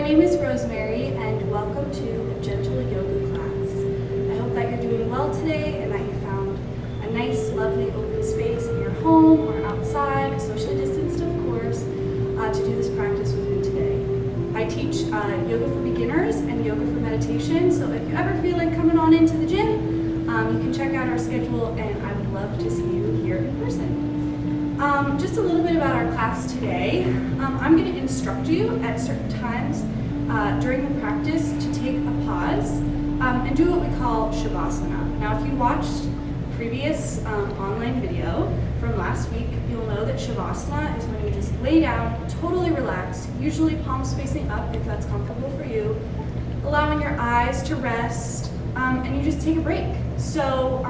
name is Rosemary, and welcome to the Gentle Yoga class. I hope that you're doing well today and that you found a nice, lovely open space in your home or outside, socially distanced of course, to do this practice with me today. I teach yoga for beginners and yoga for meditation, so if you ever feel like coming on into the gym, you can check out our schedule, and I would love to see you here in person. Just a little bit about our class today. I'm going to instruct you at certain times during the practice to take a pause and do what we call Shavasana. Now, if you watched previous online video from last week, you'll know that Shavasana is when you just lay down, totally relaxed, usually palms facing up if that's comfortable for you, allowing your eyes to rest, and you just take a break. So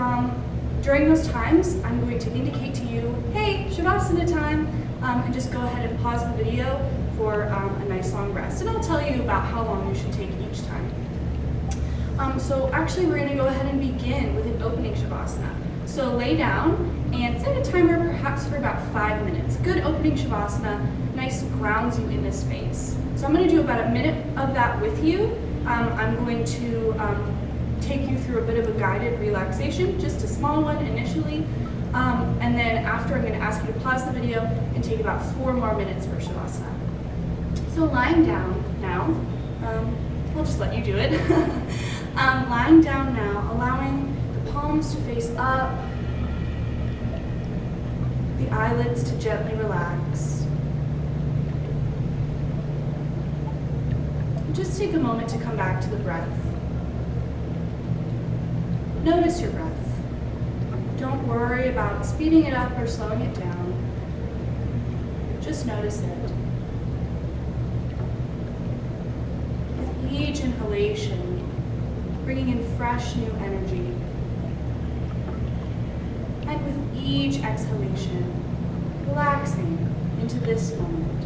during those times, I'm going to indicate to you, hey, Shavasana time, and just go ahead and pause the video for a nice long rest. And I'll tell you about how long you should take each time. So actually, we're going to go ahead and begin with an opening Shavasana. So lay down and set a timer perhaps for about 5 minutes. Good opening Shavasana, nice grounds you in this space. So I'm going to do about a minute of that with you. I'm going to take you through a bit of a guided relaxation, just a small one initially, and then after I'm going to ask you to pause the video and take about 4 more minutes for Shavasana. So lying down now, I'll just let you do it. Lying down now, allowing the palms to face up, the eyelids to gently relax. Just take a moment to come back to the breath. Notice your breath. Don't worry about speeding it up or slowing it down. Just notice it. With each inhalation, bringing in fresh new energy. And with each exhalation, relaxing into this moment.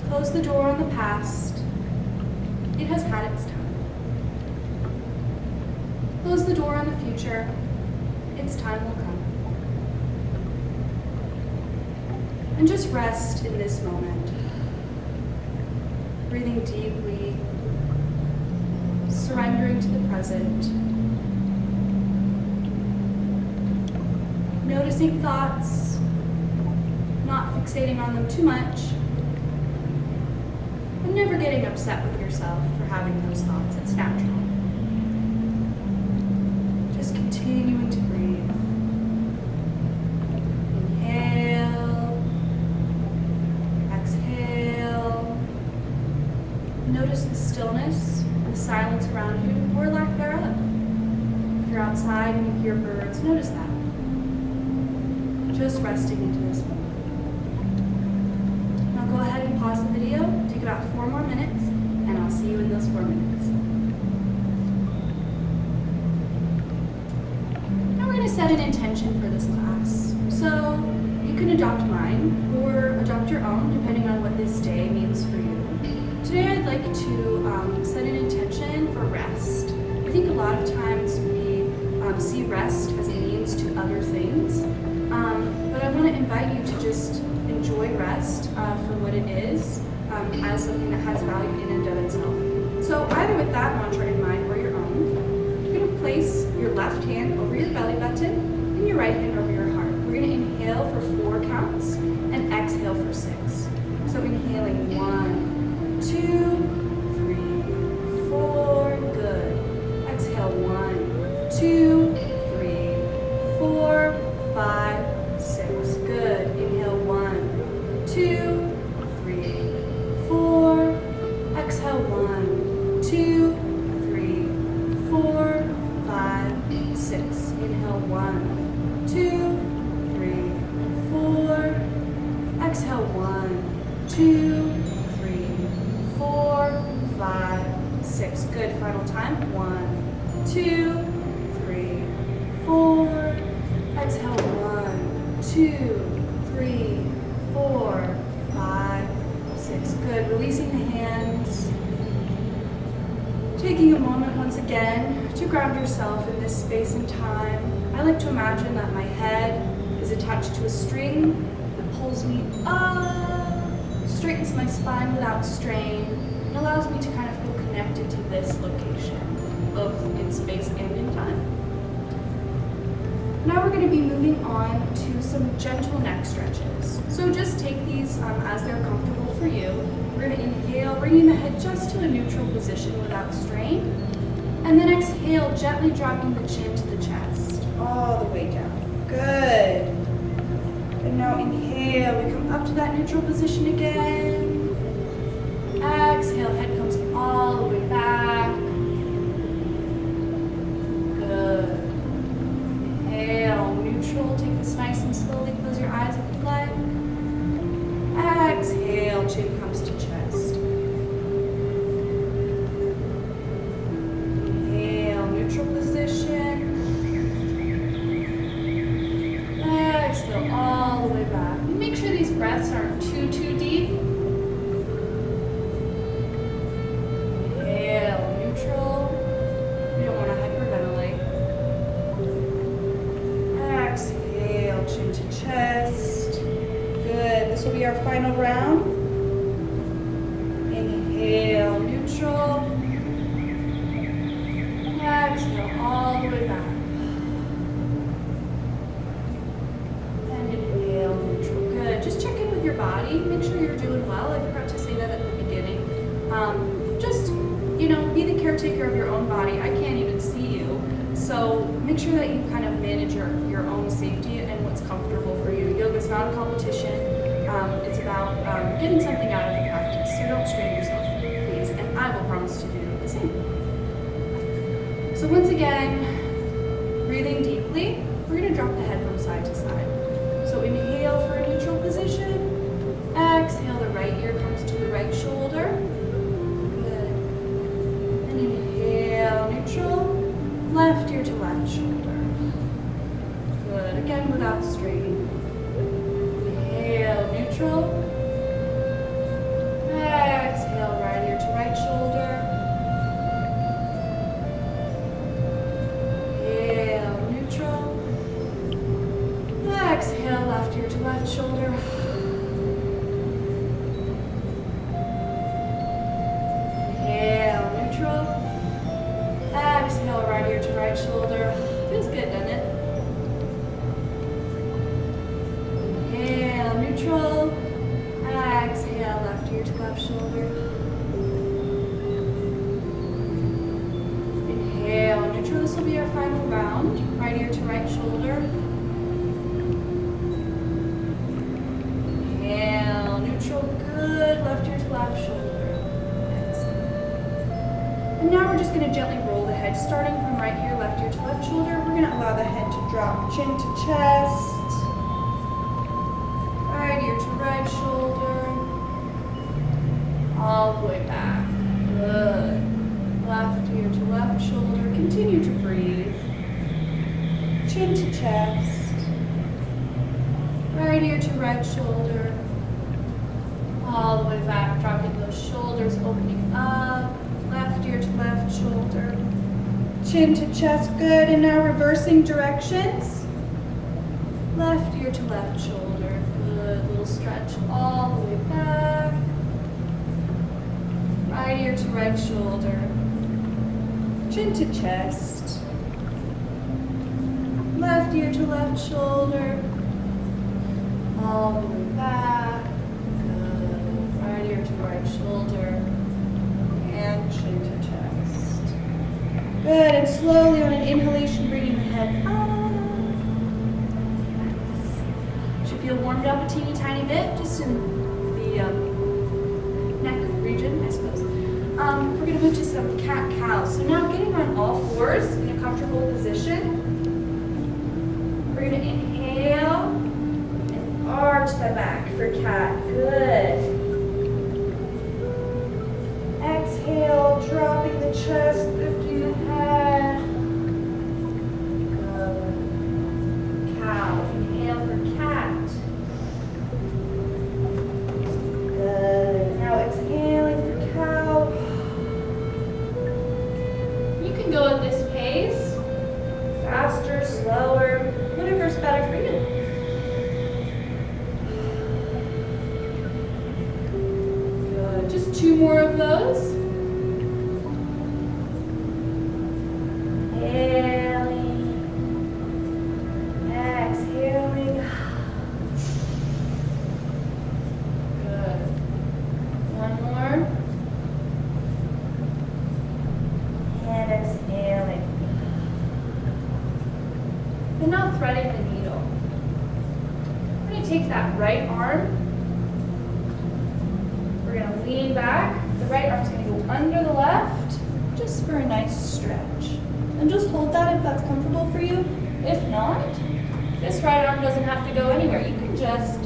Close the door on the past. It has had its time. Close the door on the future. Its time will come. And just rest in this moment. Breathing deeply, surrendering to the present. Noticing thoughts, not fixating on them too much, and never getting upset with yourself for having those thoughts. It's natural. Just continuing to breathe. Inhale, exhale. Notice the stillness and the silence around you, or lack thereof. If you're outside and you hear birds, notice that. Just resting into this moment. Now go ahead and pause the video, take about 4 more minutes, and I'll see you in those 4 minutes. Now we're going to set an intention for this class. So you can adopt mine or adopt your own, depending on what this day means for you. Today I'd like to set an intention for rest. I think a lot of times we see rest as a means to other things. But I want to invite you to just enjoy rest for what it is, as something that has value in and of itself. So either with that mantra in mind or your own, you're going to place your left hand over your belly button and your right hand over your heart. We're going to inhale for 4 counts and exhale for 6. So inhaling 1, 2, 3, 4, good. Exhale 1, 2, 3, 4, 5, 6. Good. Inhale 1, 2, 3, 4. Exhale 1, 2, 3, 4, 5, 6. Inhale 1, 2, 3, 4. Exhale 1, 2, 3, 4, 5, 6. Good. Final time. 1, 2, 3, 4. Exhale 1, 2, 3, 4, 5, 6. Good. Releasing the hands. Taking a moment once again to ground yourself in this space and time. I like to imagine that my head is attached to a string that pulls me up, straightens my spine without strain and allows me to kind of feel connected to this location, both in space and in time. Now we're going to be moving on to some gentle neck stretches. So just take these as they're comfortable for you. We're going to inhale, bringing the head just to a neutral position without strain. And then exhale, gently dropping the chin to the chest, all the way down. Good. And now inhale, we come up to that neutral position again. Exhale, head comes all the way back. Good. Inhale, neutral. Take this nice and slowly. Close your eyes if you'd like. Exhale, chin comes to chest. Inhale, neutral position. Exhale, all the way back. Make sure these breaths aren't too deep. Inhale, neutral. You don't want to hyperventilate. Exhale, chin to chest. Good. This will be our final round. Inhale, neutral. Exhale, all the way back. And inhale, neutral. Good. Just check in with your body. Make sure you're doing well. I forgot to say that at the beginning. Just, be the caretaker of your own body. I can't even see you. So make sure that you kind of manage your own safety and what's comfortable for you. Yoga is not a competition. It's about getting something out of the practice. So don't strain yourself, please. And I will promise to do the same. So once again, breathing deeply, we're going to drop the head from side to side. So inhale for a neutral position. Exhale, the right ear comes to the right shoulder. Good. And inhale, neutral. Left ear to left shoulder. Good. Again, without strain. Inhale, neutral. Exhale, right ear to right shoulder. Inhale, neutral. Exhale, left ear to left shoulder. Inhale, neutral. Exhale, right ear to right shoulder. Feels good, doesn't it? Inhale, neutral. Exhale, left ear to left shoulder. Inhale, neutral. This will be our final round. Right ear to right shoulder. Inhale, neutral. Good. Left ear to left shoulder. Exhale. And now we're just going to gently roll the head, starting from right ear, left ear to left shoulder. We're going to allow the head to drop, chin to chest. Right ear to right shoulder. All the way back. Good. Left ear to left shoulder. Continue to breathe. Chin to chest. Right ear to right shoulder. All the way back, dropping those shoulders, opening up. Left ear to left shoulder. Chin to chest. Good. And now reversing directions. Left ear to left shoulder. Good. Little stretch all the way back. Right ear to right shoulder. Chin to chest. Left ear to left shoulder. All the way back. Good. Right ear to right shoulder. And chin to chest. Good. And slowly on an inhalation, bringing the head up. Should feel warmed up a teeny tiny bit, just in the neck region, I suppose. We're going to move to some cat-cow. So now getting on all fours in a comfortable position. We're going to inhale and arch the back for cat. Good. Exhale, dropping the chest, lifting the head. Good. Cow. Inhale for cat. Good. Now exhaling for cow. You can go at this pace, faster, slower, whatever's better for you. 2 more of those. Inhaling, exhaling. Good. One more. And exhaling. And now threading the needle. We're going to take that right arm. We're going to lean back. The right arm's going to go under the left, just for a nice stretch. And just hold that if that's comfortable for you. If not, this right arm doesn't have to go anywhere. You can just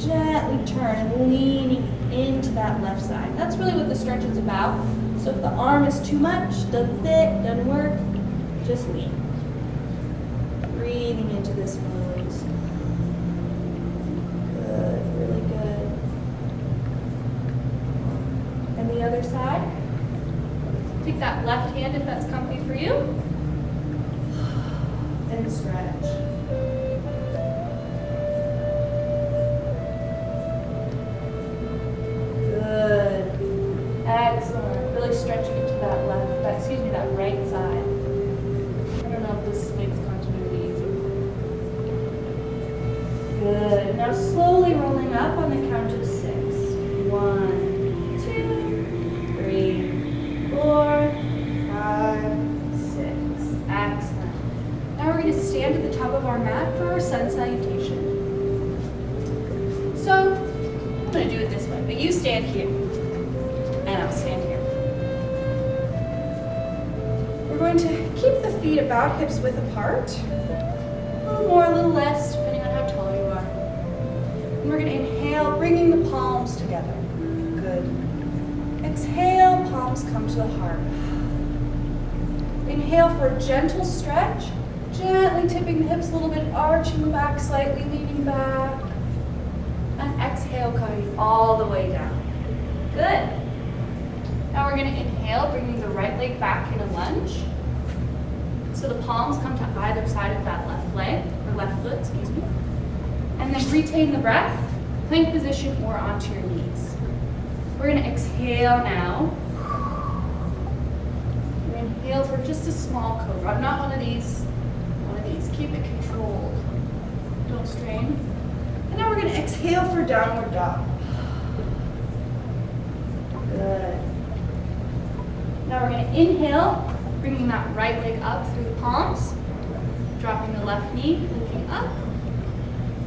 gently turn, leaning into that left side. That's really what the stretch is about. So if the arm is too much, doesn't fit, doesn't work, just lean. Breathing into this pose. Good, really good. And the other side. Take that left hand if that's comfy for you. And stretch. Good. Excellent. Really stretching into that that right side. I don't know if this makes continuity easier. Good. Now slowly rolling up on the count of 6. 1, 2, 3, 4, 5, 6. Excellent. Now we're going to stand at the top of our mat for our sun salutation. So, I'm going to do it this way, but you stand here, and I'll stand here. We're going to keep the feet about hips width apart, a little more, a little less, depending on how tall you are. And we're going to inhale, bringing the palms together. Good. Exhale, palms come to the heart. Inhale for a gentle stretch, gently tipping the hips a little bit, arching back slightly, leaning back. And exhale, coming all the way down. Good. Now we're going to inhale, bringing the right leg back in a lunge. So the palms come to either side of that left leg, or left foot, excuse me. And then retain the breath, plank position or onto your knees. We're going to exhale now. We're going to inhale for just a small cobra. Not one of these. Keep it controlled. Don't strain. And now we're going to exhale for downward dog. Good. Now we're going to inhale, bringing that right leg up through the palms, dropping the left knee, looking up.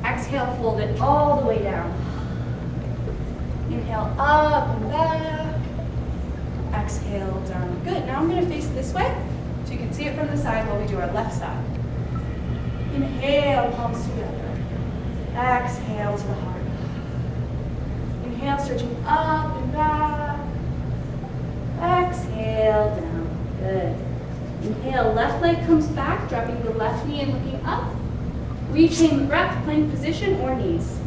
Exhale, fold it all the way down. Inhale, up and back. Exhale, down. Good. Now I'm going to face this way, so you can see it from the side while we do our left side. Inhale, palms together. Exhale to the heart. Inhale, stretching up and back. Exhale, down. Good. Inhale, left leg comes back, dropping the left knee and looking up. Retain the breath, plank position or knees.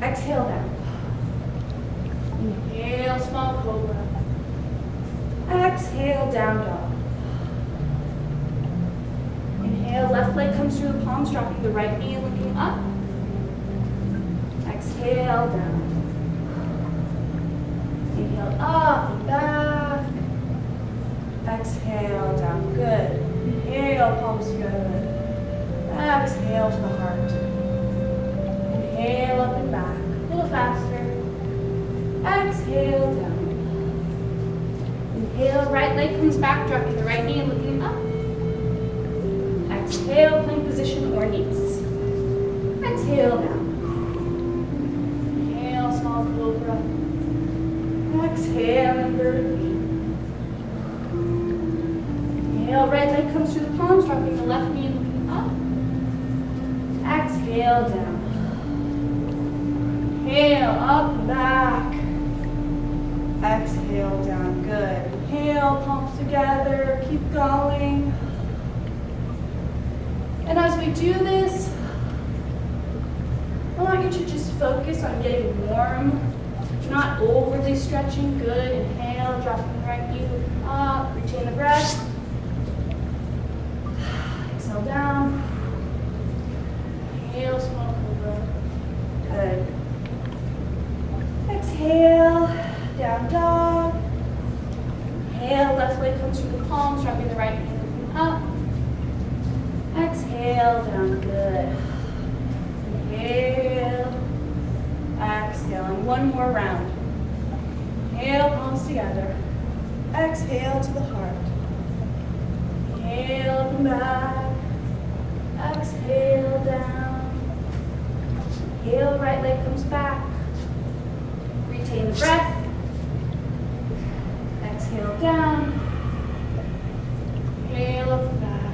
Exhale down. Inhale, small cobra. Exhale, down dog. Inhale, left leg comes through the palms, dropping the right knee and looking up. Exhale, down. Inhale, up and back. Exhale, down. Good. Inhale, palms together. Exhale to the heart. Inhale, up and back. A little faster. Exhale, down. Inhale, right leg comes back, dropping the right knee and looking up. Exhale, plank position or knees. Exhale down. Inhale, small cobra. Exhale, inverted V. Inhale, right leg comes through the palms, dropping the left knee and looking up. Exhale down. Inhale, up and back. Exhale down. Good. Inhale, palms together. Keep going. And as we do this, I want you to just focus on getting warm, not overly stretching. Good. Inhale, dropping the right knee up, retain the breath. Exhale down. Inhale, small cobra. Good. Exhale, down dog. comes through the palms, dropping the right hand up. Exhale, down, good. Inhale, exhale, and one more round. Inhale, palms together. Exhale to the heart. Inhale, come back. Exhale, down. Inhale, right leg comes back. Retain the breath. Exhale, down. Inhale, up and back.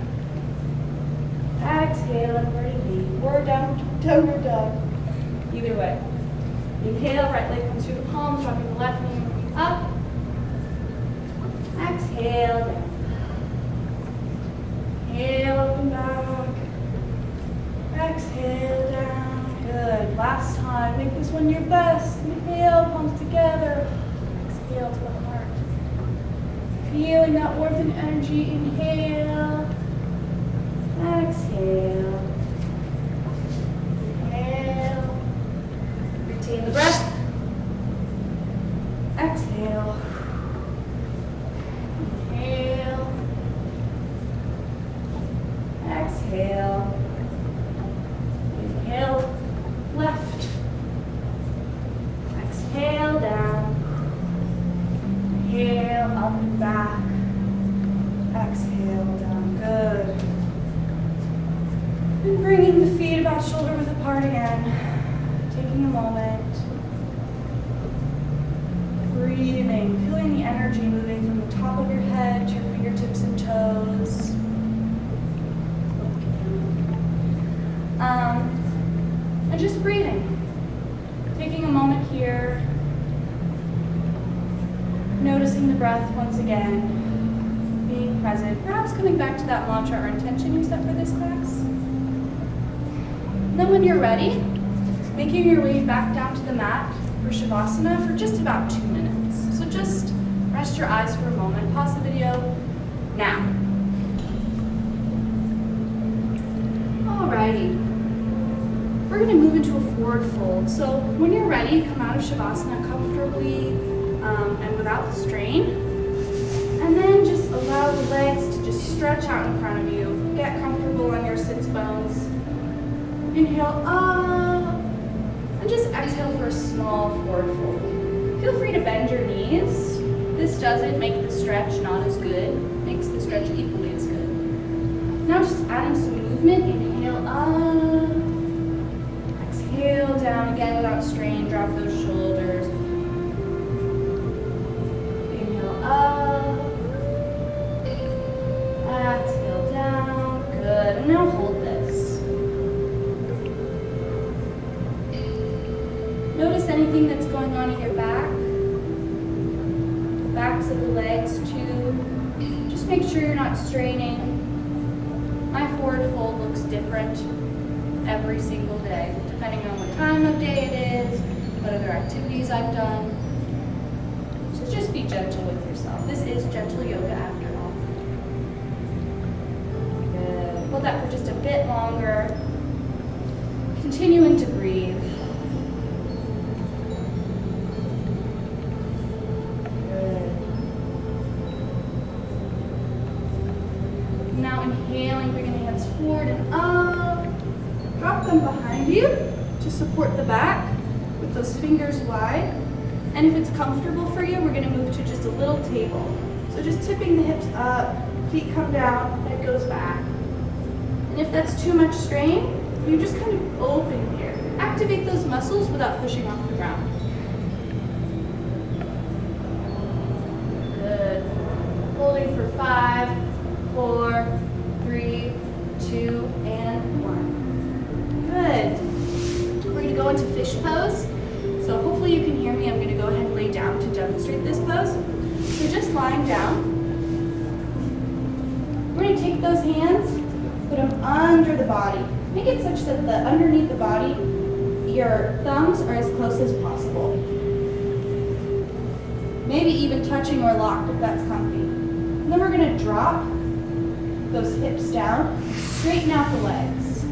Exhale, upward knee. Or downward dog. Either way. Inhale, right leg comes through the palms, dropping the left knee, moving up. Exhale, down. Inhale, up and back. Exhale, down. Good. Last time. Make this one your best. Inhale, palms together. Exhale to the heart. Feeling that warmth and energy. Inhale. Exhale. Inhale. Retain the breath. Exhale. Inhale. Exhale. Inhale. Left. Exhale down. Inhale up and back. Exhale down. Good. And bringing the feet about shoulder width apart again. Taking a moment. Breathing. Feeling the energy moving from the top of your head to your fingertips and toes. And just breathing. Taking a moment here. Noticing the breath once again. Being present. Perhaps coming back to that mantra or intention you set for this class. And then when you're ready, making your way back down to the mat for Shavasana for just about 2 minutes. So just rest your eyes for a moment. Pause the video now. Alrighty. We're going to move into a forward fold. So when you're ready, come out of Shavasana comfortably and without strain. And then just allow the legs to just stretch out in front of you. Get comfortable on your sits bones. Inhale up. And just exhale for a small forward fold. Feel free to bend your knees. This doesn't make the stretch not as good. Makes the stretch equally as good. Now just adding some movement. Inhale up. Exhale down again without strain. Drop those shoulders. Inhale up. Exhale down. Good. And now hold this. Notice anything that's going on in your back. The backs of the legs too. Just make sure you're not straining. My forward fold looks different every single day, depending on what time of day it is, what other activities I've done. So just be gentle with yourself. This is gentle yoga after all. Good. Hold that for just a bit longer. Continuing to breathe. Now inhaling, bringing the hands forward and up. Drop them behind you to support the back with those fingers wide. And if it's comfortable for you, we're going to move to just a little table. So just tipping the hips up, feet come down, head goes back. And if that's too much strain, you just kind of open here. Activate those muscles without pushing off the ground. Good. Holding for 5, 4, 3, 2, and 1. Good. We're going to go into fish pose. So hopefully you can hear me. I'm going to go ahead and lay down to demonstrate this pose. So just lying down. We're going to take those hands, put them under the body. Make it such that underneath the body, your thumbs are as close as possible. Maybe even touching or locked if that's comfy. And then we're going to drop those hips down, straighten out the legs.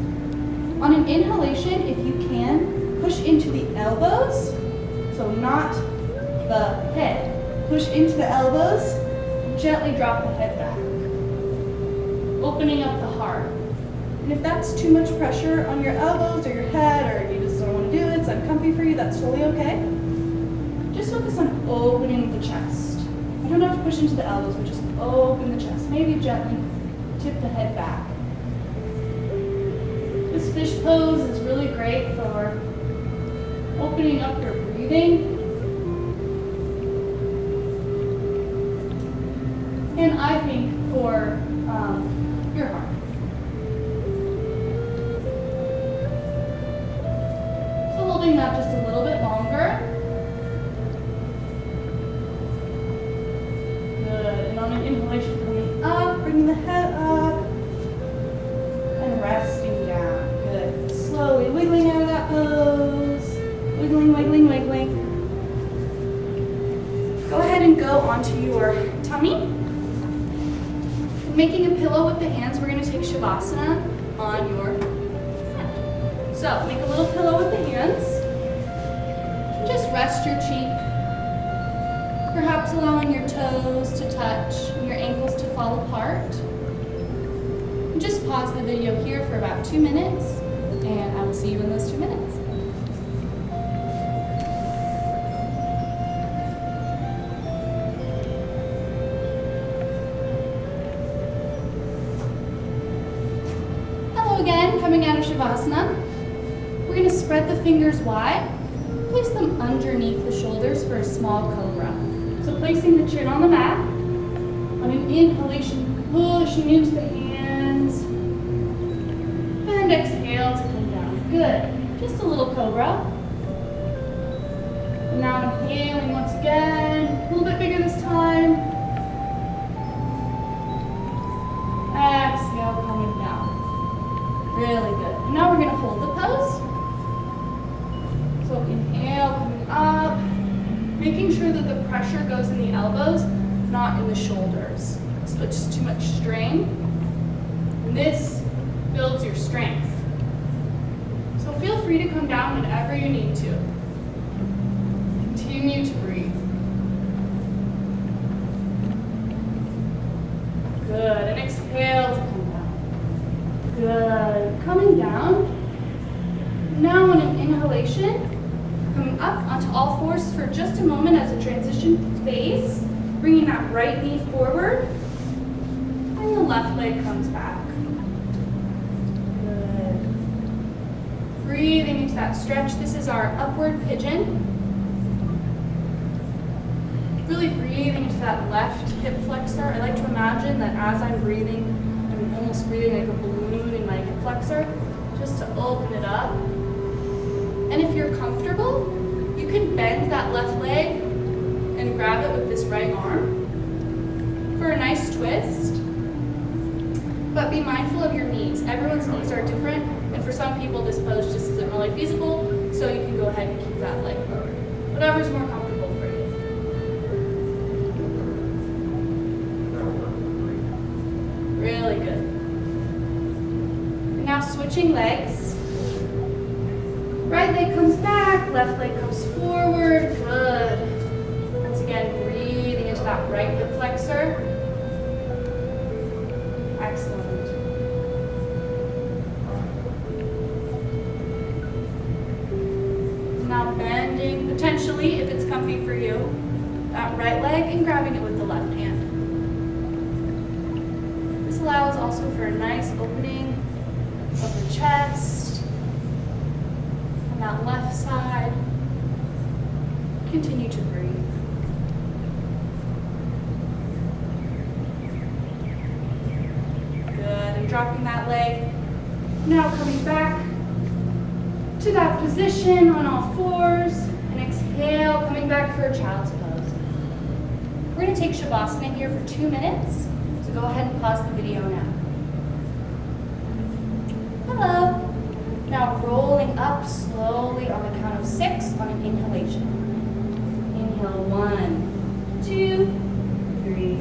On an inhalation, if you can, push into the elbows, so not the head. Push into the elbows, gently drop the head back, opening up the heart. And if that's too much pressure on your elbows or your head, or you just don't want to do it, it's uncomfy for you, that's totally okay. Just focus on opening the chest. You don't have to push into the elbows, but just open the chest. Maybe gently tip the head back. This fish pose is really great for opening up your breathing. And I think for your heart. So holding that just a little bit longer. Good. And on an inhalation, coming up, bringing the head up, and resting down. Good. Slowly wiggling out of that pose. Wiggling, wiggling, wiggling. Go ahead and go onto your tummy. Making a pillow with the hands, we're going to take Shavasana on your head. So make a little pillow with the hands. And just rest your cheek. Perhaps allowing your toes to touch and your ankles to fall apart. And just pause the video here for about 2 minutes, and I will see you in those 2 minutes. Again, coming out of Shavasana, we're going to spread the fingers wide, place them underneath the shoulders for a small cobra. So placing the chin on the mat, on an inhalation, pushing into the hands, and exhale to come down. Good. Just a little cobra. And now inhaling once again, a little bit bigger this time. Exhale, coming down. Really good. And now we're going to hold the pose. So inhale, coming up, making sure that the pressure goes in the elbows, not in the shoulders. So it's just too much strain. And this builds your strength. So feel free to come down whenever you need to. Continue to breathe. Good. And exhale to come down. Good. Coming down. Now on an inhalation, coming up onto all fours for just a moment as a transition phase, bringing that right knee forward, and the left leg comes back. Good. Breathing into that stretch. This is our upward pigeon. Really breathing into that left hip flexor. I like to imagine that as I'm breathing, I'm almost breathing like a balloon in my hip flexor, just to open it up. And if you're comfortable, you can bend that left leg and grab it with this right arm for a nice twist. But be mindful of your knees. Everyone's knees are different, and for some people this pose just isn't really feasible, so you can go ahead and keep that leg lowered. Whatever's more comfortable for you. Really good. Now switching legs. Right leg comes back, left leg comes forward. Good. Once again, breathing into that right hip flexor. Excellent. Now bending, potentially, if it's comfy for you, that right leg and grabbing it with the left hand. This allows also for a nice opening of the chest. That left side. Continue to breathe. Good, and dropping that leg. Now coming back to that position on all fours, and exhale, coming back for a child's pose. We're going to take Shavasana here for 2 minutes, so go ahead and pause the video now. Hello. Now rolling up slowly on the count of 6 on an inhalation. Inhale, 1, 2, 3,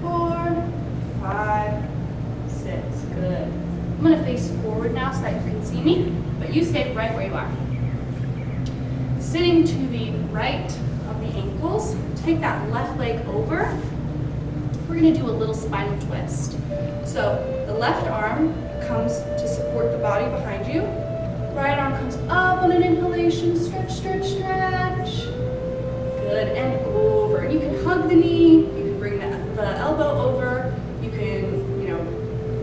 4, 5, 6. Good. I'm going to face forward now so that you can see me, but you stay right where you are. Sitting to the right of the ankles. Take that left leg over we're gonna do a little spinal twist. So the left arm comes to support the body behind you. Right arm comes up on an inhalation, stretch, stretch, stretch. Good, and over. And you can hug the knee, you can bring the elbow over, you can,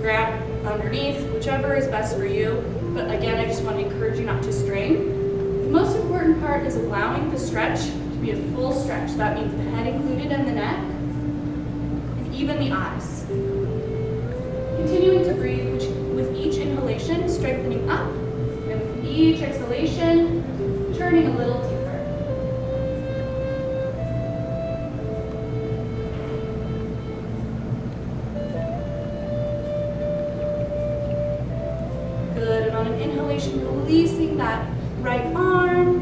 grab underneath, whichever is best for you. But again, I just want to encourage you not to strain. The most important part is allowing the stretch to be a full stretch. That means the head included and the neck, and even the eyes. Continuing to breathe with each inhalation, strengthening up, and with each exhalation, turning a little deeper. Good, and on an inhalation, releasing that right arm,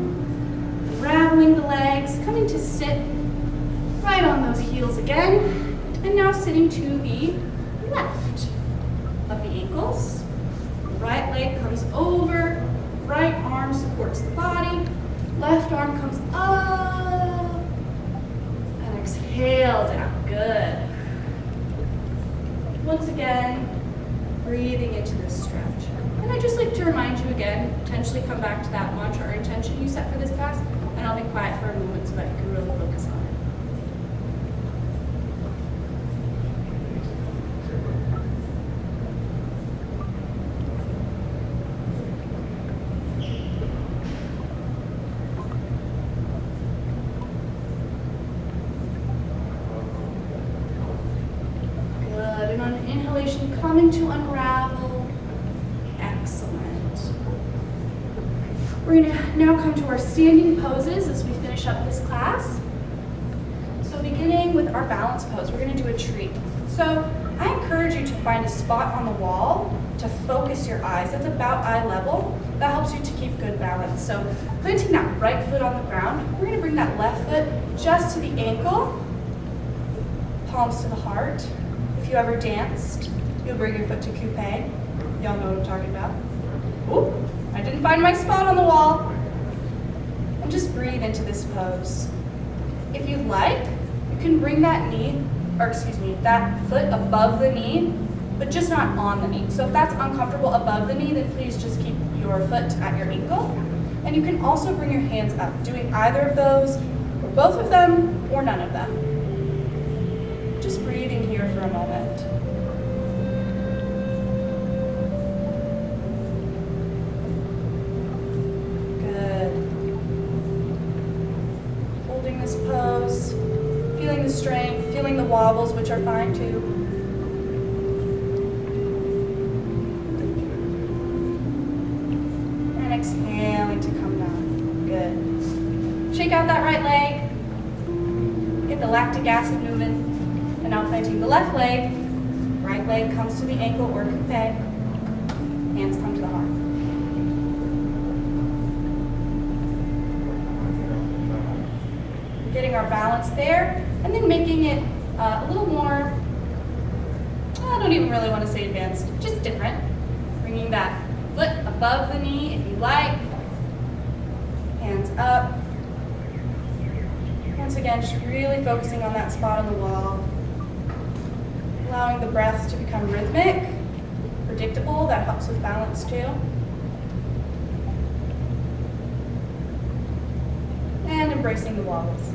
unraveling the legs, coming to sit right on those heels again, and now sitting to the left of the ankles. Right leg comes over, right arm supports the body, left arm comes up, and exhale down, good. Once again, breathing into this stretch. And I'd just like to remind you again, potentially come back to that mantra or intention you set for this class, and I'll be quiet for a moment so that you can really focus on it. Good, and on an inhalation, coming to unravel. Excellent. We're going to now come to our standing poses as we finish up this class. So beginning with our balance pose, we're going to do a tree. So I encourage you to find a spot on the wall to focus your eyes. That's about eye level. That helps you to keep good balance. So planting that right foot on the ground, we're going to bring that left foot just to the ankle, palms to the heart. If you ever danced, you'll bring your foot to coupe. Y'all know what I'm talking about. Ooh, I didn't find my spot on the wall. And just breathe into this pose. If you'd like, you can bring that that foot above the knee, but just not on the knee. So if that's uncomfortable above the knee, then please just keep your foot at your ankle. And you can also bring your hands up, doing either of those, or both of them, or none of them. Just breathing here for a moment. This pose, feeling the strength, feeling the wobbles, which are fine too. And exhaling to come down. Good. Shake out that right leg. Get the lactic acid moving. And now planting the left leg. Right leg comes to the ankle or coupe. Hands come to the heart. Getting our balance there, and then making it a little more, I don't even really want to say advanced, just different. Bringing that foot above the knee if you like, hands up. Once again, just really focusing on that spot on the wall. Allowing the breath to become rhythmic, predictable, that helps with balance too. And embracing the wobbles.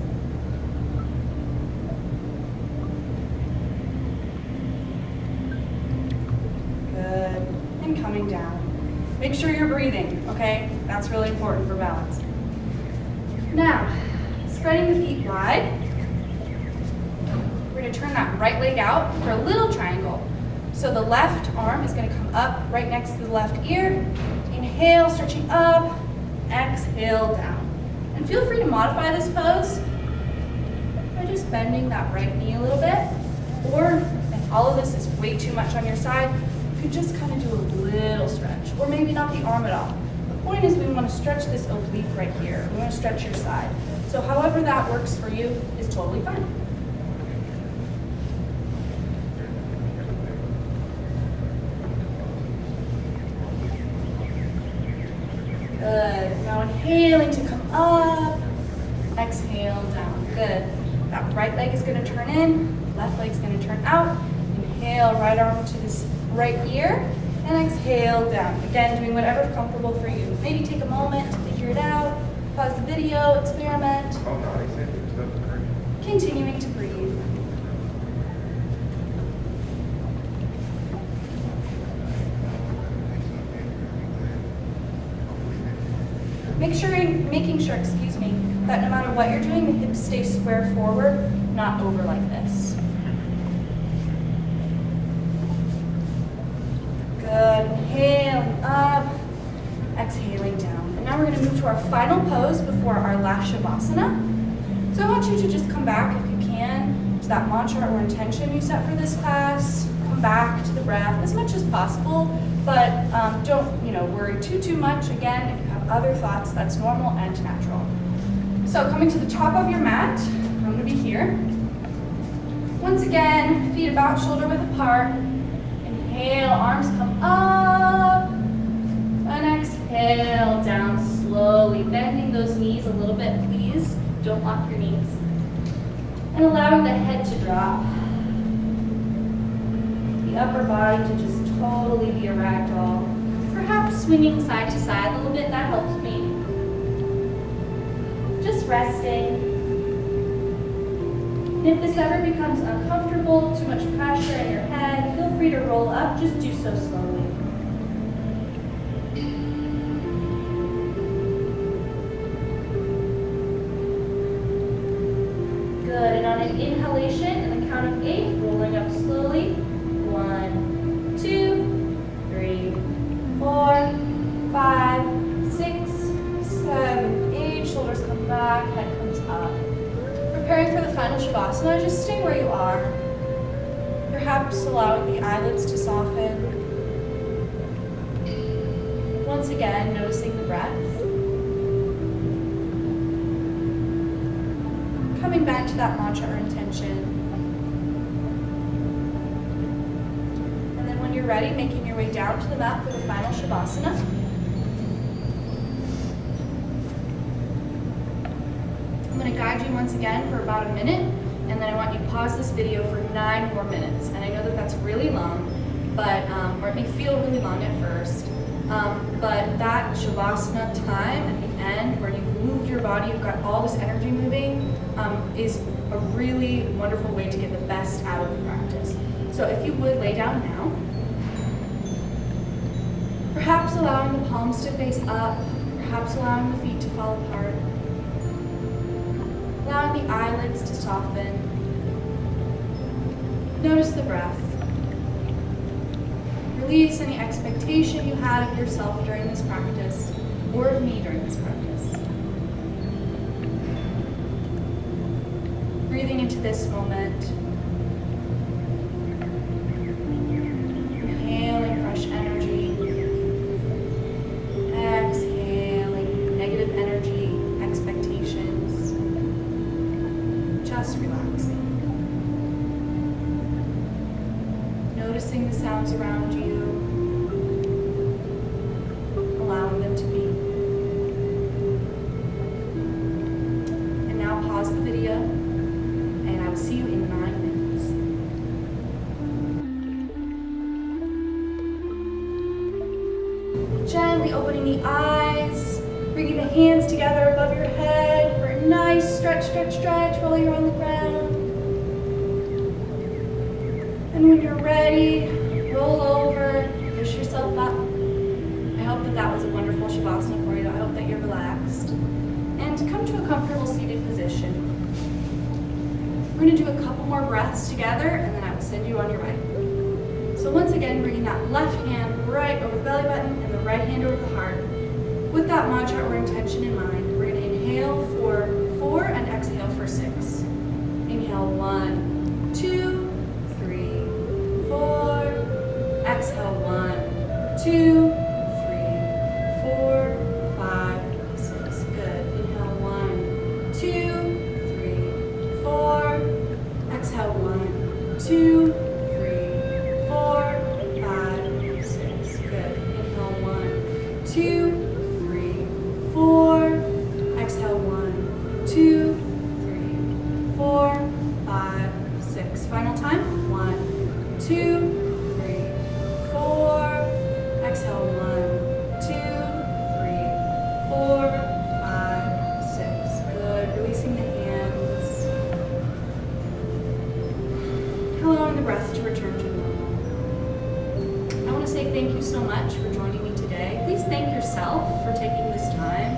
Good. And coming down. Make sure you're breathing, okay? That's really important for balance. Now, spreading the feet wide. We're going to turn that right leg out for a little triangle. So the left arm is going to come up right next to the left ear. Inhale, stretching up. Exhale, down. And feel free to modify this pose by just bending that right knee a little bit. Or if all of this is way too much on your side, you could just kind of do a little stretch. Or maybe not the arm at all. The point is we want to stretch this oblique right here. We want to stretch your side. So however that works for you is totally fine. Good. Now inhaling to come up. Exhale down. Good. That right leg is going to turn in. Left leg's going to turn out. Inhale, right arm to this right ear. And exhale down. Again, doing whatever's comfortable for you. Maybe take a moment to figure it out. Pause the video, experiment. Continuing to breathe. Making sure, that no matter what you're doing, the hips stay square forward, not over like this. Good. Inhaling up, exhaling down. And now we're going to move to our final pose before our last Shavasana. So I want you to just come back, if you can, to that mantra or intention you set for this class. Come back to the breath as much as possible, but don't worry too much. Again, if you have other thoughts, that's normal and natural. So coming to the top of your mat, I'm going to be here. Once again, feet about shoulder width apart. Inhale, arms come up. And exhale, down slowly. Bending those knees a little bit, please. Don't lock your knees. And allowing the head to drop. The upper body to just totally be a ragdoll. Perhaps swinging side to side a little bit, that helps me. Just resting. And if this ever becomes uncomfortable, too much pressure in your head, feel free to roll up, just do so slowly. Good, and on an inhalation, in the count of 8, rolling up slowly. 1, 2, 3, 4, 5, 6, 7, 8. Shoulders come back, head comes up. Preparing for the final Shavasana, just stay where you are. Perhaps allowing the eyelids to soften. Once again, noticing the breath. Coming back to that mantra or intention. And then when you're ready, making your way down to the mat for the final Shavasana. I'm going to guide you once again for about a minute, and then I want you to pause this video for 9 more minutes. And I know that that's really long, but or it may feel really long at first. But that Shavasana time at the end, where you've moved your body, you've got all this energy moving, is a really wonderful way to get the best out of the practice. So if you would lay down now, perhaps allowing the palms to face up, perhaps allowing the feet to fall apart, allowing the eyelids to soften. Notice the breath. Release any expectation you had of yourself during this practice, or of me during this practice. Breathing into this moment. Inhaling fresh energy. Exhaling negative energy, expectations. Just relaxing. Noticing the sounds around you. Allowing them to be. And now pause the video, and I will see you in 9 minutes. Gently opening the eyes, bringing the hands together above your head for a nice stretch while you're on the ground. And when you're ready, roll over, push yourself up. I hope that that was a wonderful Shavasana for you. I hope that you're relaxed. And come to a comfortable seated position. We're going to do a couple more breaths together, and then I will send you on your way. So once again, bringing that left hand right over the belly button and the right hand over the heart. With that mantra or intention in mind, we're going to inhale for 4 and exhale for 6. Inhale 1, 2, 3, 4. Exhale 1, 2, 3, 4, 5, 6. Good. Inhale 1, 2, 3, 4. Exhale 1, 2, 3, 4, 5, 6. Good. Inhale 1, 2, 3, 4. Exhale 1, 2, 3, 4, 5, 6. Final yourself for taking this time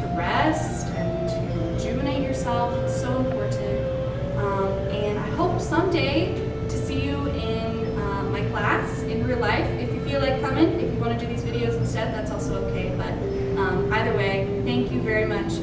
to rest and to rejuvenate yourself. It's so important. And I hope someday to see you in my class in real life. If you feel like coming, if you want to do these videos instead, that's also okay. But either way, thank you very much.